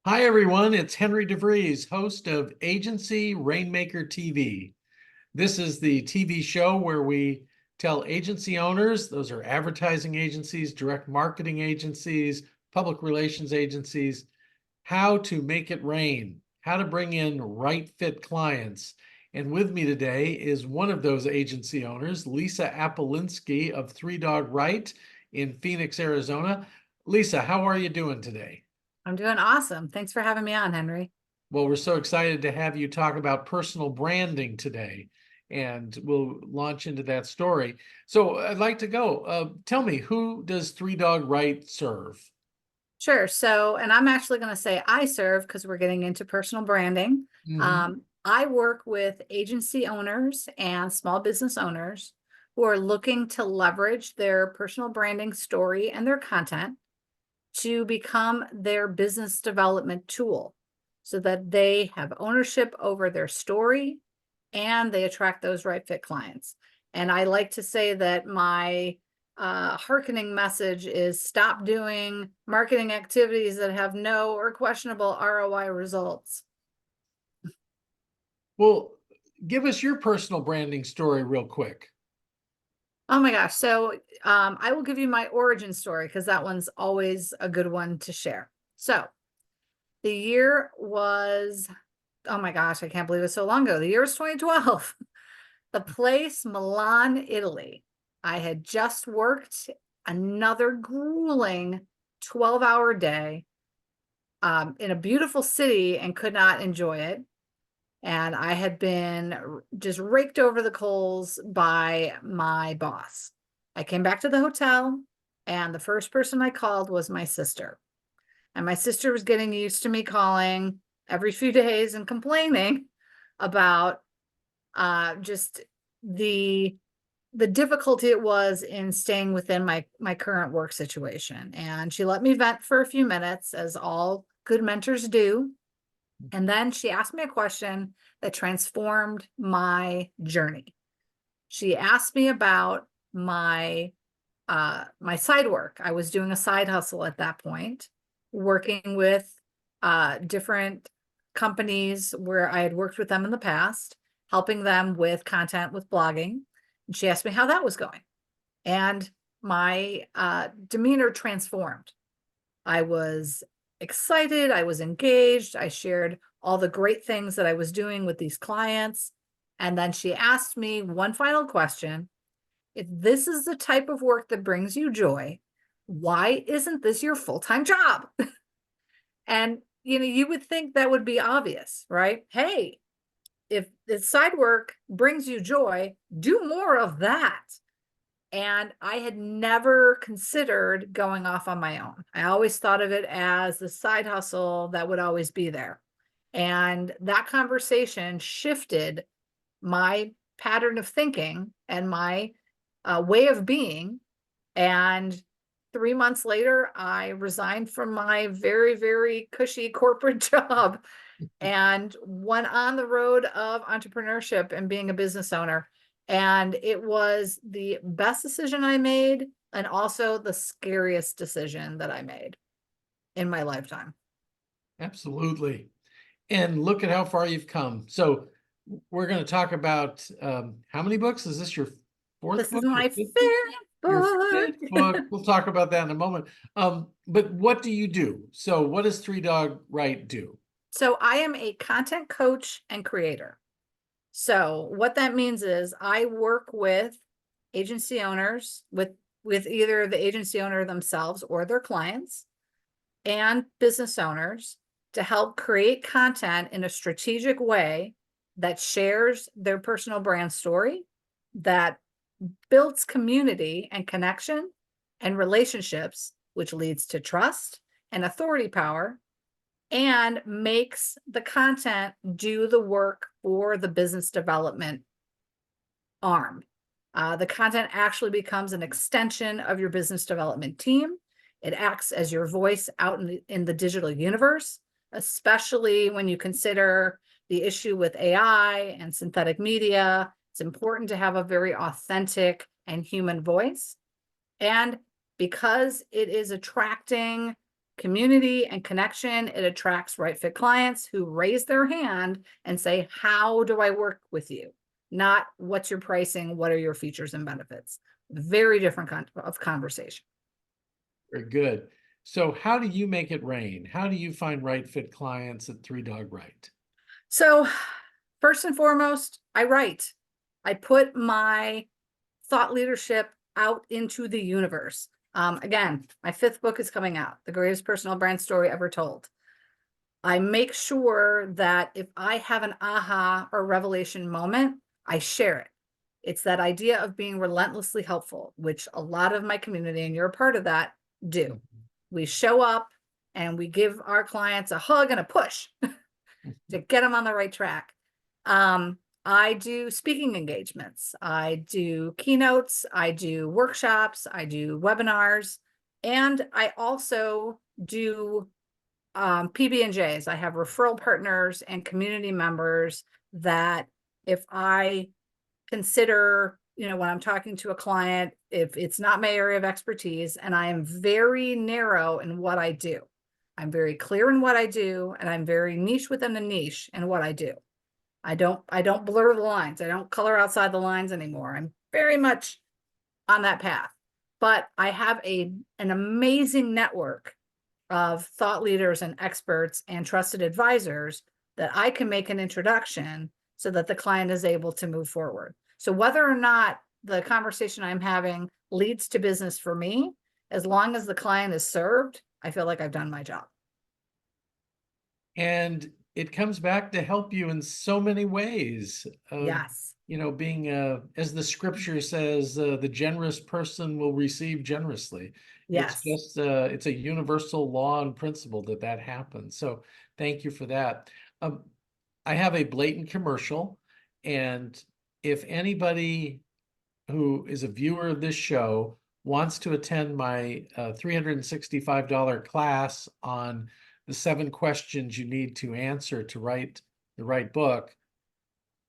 Hi, everyone. It's Henry DeVries, host of Agency Rainmaker TV. This is the TV show where we tell agency owners, those are advertising agencies, direct marketing agencies, public relations agencies, how to make it rain, how to bring in right fit clients. And with me today is one of those agency owners, Lisa Apolinski of Three Dog Right in Phoenix, Arizona. Lisa, how are you doing today? I'm doing awesome. Thanks for having me on, Henry. Well, we're so excited to have you talk about personal branding today, and we'll launch into that story. So I'd like to go. Tell me, who does Three Dog Right serve? Sure. So, and I'm actually going to say I serve because we're getting into personal branding. Hmm. I work with agency owners and small business owners who are looking to leverage their personal branding story and their content to become their business development tool so that they have ownership over their story and they attract those right fit clients. And I like to say that my hearkening message is stop doing marketing activities that have no or questionable ROI results. Well, give us your personal branding story real quick. Oh my gosh. So I will give you my origin story because that one's always a good one to share. So the year was, oh my gosh, I can't believe it's so long ago. The year was 2012. The place, Milan, Italy. I had just worked another grueling 12-hour day in a beautiful city and could not enjoy it. And I had been just raked over the coals by my boss. I came back to the hotel, and the first person I called was my sister. And my sister was getting used to me calling every few days and complaining about just the the difficulty it was in staying within my current work situation. And she let me vent for a few minutes, as all good mentors do. And then she asked me a question that transformed my journey. She asked me about my side work. I was doing a side hustle at that point, working with different companies where I had worked with them in the past, helping them with content with blogging. And she asked me how that was going. And my demeanor transformed. I was excited. I was engaged. I shared all the great things that I was doing with these clients. And then she asked me one final question. If this is the type of work that brings you joy, why isn't this your full-time job? And you would think that would be obvious, right? Hey, if the side work brings you joy, do more of that. And I had never considered going off on my own. I always thought of it as the side hustle that would always be there. And that conversation shifted my pattern of thinking and my way of being. And 3 months later, I resigned from my very, very cushy corporate job and went on the road of entrepreneurship and being a business owner. And it was the best decision I made, and also the scariest decision that I made in my lifetime. Absolutely. And look at how far you've come. So we're going to talk about how many books? Is this your fourth This is book or my fifth book? fifth Your book. fifth book. We'll talk about that in a moment. But what do you do? So what does Three Dog Right do? So I am a content coach and creator. So what that means is I work with agency owners, with either the agency owner themselves or their clients, and business owners, to help create content in a strategic way that shares their personal brand story, that builds community and connection and relationships, which leads to trust and authority power, and makes the content do the work for the business development arm. The content actually becomes an extension of your business development team. It acts as your voice out in the digital universe, especially when you consider the issue with AI and synthetic media. It's important to have a very authentic and human voice. And because it is attracting community and connection. It attracts right fit clients who raise their hand and say, how do I work with you? Not what's your pricing, what are your features and benefits? Very different kind of conversation. Very good. So how do you make it rain? How do you find right fit clients at Three Dog Right? So first and foremost, I write. I put my thought leadership out into the universe. Again, my 5th book is coming out, The Greatest Personal Brand Story Ever Told. I make sure that if I have an aha or revelation moment, I share it. It's that idea of being relentlessly helpful, which a lot of my community, and you're a part of that, do. We show up and we give our clients a hug and a push to get them on the right track. I do speaking engagements. I do keynotes. I do workshops. I do webinars. And I also do PB&Js. I have referral partners and community members that if I consider, when I'm talking to a client, if it's not my area of expertise, and I am very narrow in what I do. I'm very clear in what I do, and I'm very niche within the niche in what I do. I don't blur the lines. I don't color outside the lines anymore. I'm very much on that path. But I have an amazing network of thought leaders and experts and trusted advisors that I can make an introduction so that the client is able to move forward. So whether or not the conversation I'm having leads to business for me, as long as the client is served, I feel like I've done my job. And it comes back to help you in so many ways. Yes. Being, as the scripture says, the generous person will receive generously. It's Yes. just, it's a universal law and principle that happens. So thank you for that. I have a blatant commercial, and if anybody who is a viewer of this show wants to attend my $365 class on the 7 questions you need to answer to write the right book,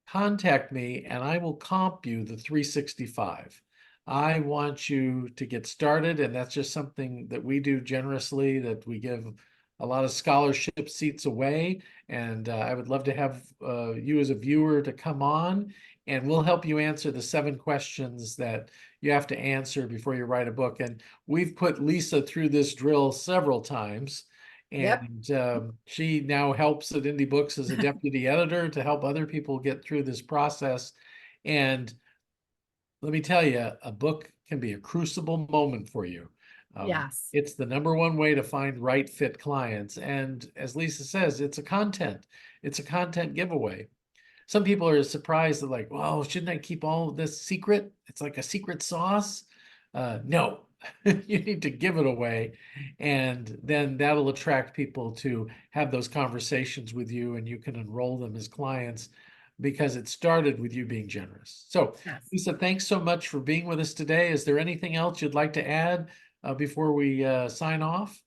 contact me and I will comp you the 365. I want you to get started, and that's just something that we do generously, that we give a lot of scholarship seats away. And I would love to have you as a viewer to come on, and we'll help you answer the 7 questions that you have to answer before you write a book. And we've put Lisa through this drill several times. Yep. And she now helps at Indie Books as a deputy editor to help other people get through this process. And let me tell you, a book can be a crucible moment for you. Yes. It's the #1 way to find right fit clients. And as Lisa says, it's a content giveaway. Some people are surprised, that like, well, shouldn't I keep all of this secret? It's like a secret sauce. No, you need to give it away. And then that'll attract people to have those conversations with you, and you can enroll them as clients because it started with you being generous. So Yes. Lisa, thanks so much for being with us today. Is there anything else you'd like to add before we sign off?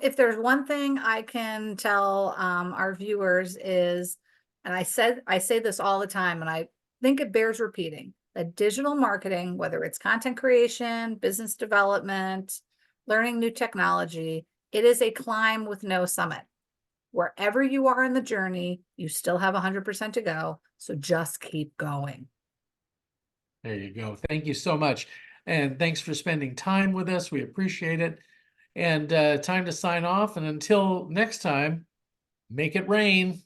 If there's one thing I can tell our viewers is, and I say this all the time, and I think it bears repeating, that digital marketing, whether it's content creation, business development, learning new technology, it is a climb with no summit. Wherever you are in the journey, you still have 100% to go. So just keep going. There you go. Thank you so much. And thanks for spending time with us. We appreciate it. And time to sign off. And until next time, make it rain.